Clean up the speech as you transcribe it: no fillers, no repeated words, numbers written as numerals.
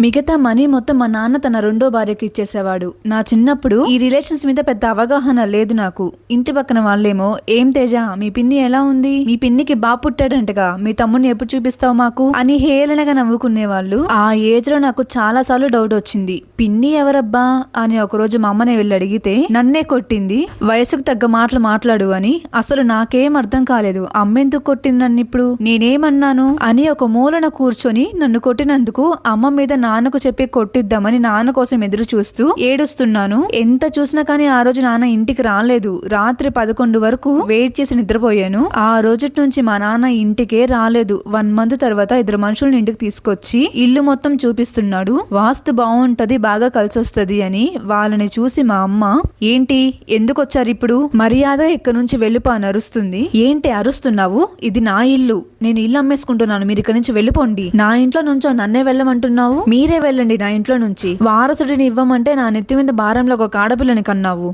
మిగతా మనీ మొత్తం మా నాన్న తన రెండో భార్యకి ఇచ్చేసేవాడు. నా చిన్నప్పుడు ఈ రిలేషన్స్ మీద పెద్ద అవగాహన లేదు నాకు. ఇంటి పక్కన వాళ్ళేమో, ఏం తేజ మీ పిన్ని ఎలా ఉంది, మీ పిన్నికి బాబు పుట్టాడంటగా, మీ తమ్ముడిని ఎప్పుడు చూపిస్తావు మాకు అని హేళనగా నవ్వుకునేవాళ్ళు. ఆ ఏజ్ లో నాకు చాలా సార్లు డౌట్ వచ్చింది, పిన్ని ఎవరబ్బా అని. ఒకరోజు మా అమ్మని వెళ్ళి అడిగితే నన్నే కొట్టింది, వయసుకు తగ్గ మాటలు మాట్లాడు అని. అసలు నాకేం అర్థం కాలేదు, అమ్మెందుకు కొట్టింది నన్ను, ఇప్పుడు నేనేమన్నాను అని. ఒక మూలన కూర్చొని నన్ను కొట్టినందుకు అమ్మ మీద నాన్నకు చెప్పి కొట్టిద్దామని నాన్న కోసం ఎదురు చూస్తూ ఏడుస్తున్నాను. ఎంత చూసినా కానీ ఆ రోజు నాన్న ఇంటికి రాలేదు. రాత్రి 11 వరకు వెయిట్ చేసి నిద్రపోయాను. ఆ రోజు నుంచి మా నాన్న ఇంటికే రాలేదు. 1 మంత్ తర్వాత 2 మనుషుల్ని ఇంటికి తీసుకొచ్చి ఇల్లు మొత్తం చూపిస్తున్నాడు. వాస్తు బాగుంటది, బాగా కలిసొస్తది అని. వాళ్ళని చూసి మా అమ్మ, ఏంటి ఎందుకు వచ్చారు ఇప్పుడు, మర్యాద ఇక్కడ నుంచి వెళ్ళిపో అని అరుస్తుంది. ఏంటి అరుస్తున్నావు, ఇది నా ఇల్లు, నేను ఇల్లు అమ్మేసుకుంటున్నాను, మీరు ఇక్కడ నుంచి వెళ్ళిపోండి. నా ఇంట్లో నుంచో నన్నే వెళ్ళమంటున్నావు, మీరే వెళ్ళండి నా ఇంట్లో నుంచి. వారసుడిని ఇవ్వమంటే నా నెత్తి మీద భారంలో ఒక ఆడపిల్లని కన్నావు.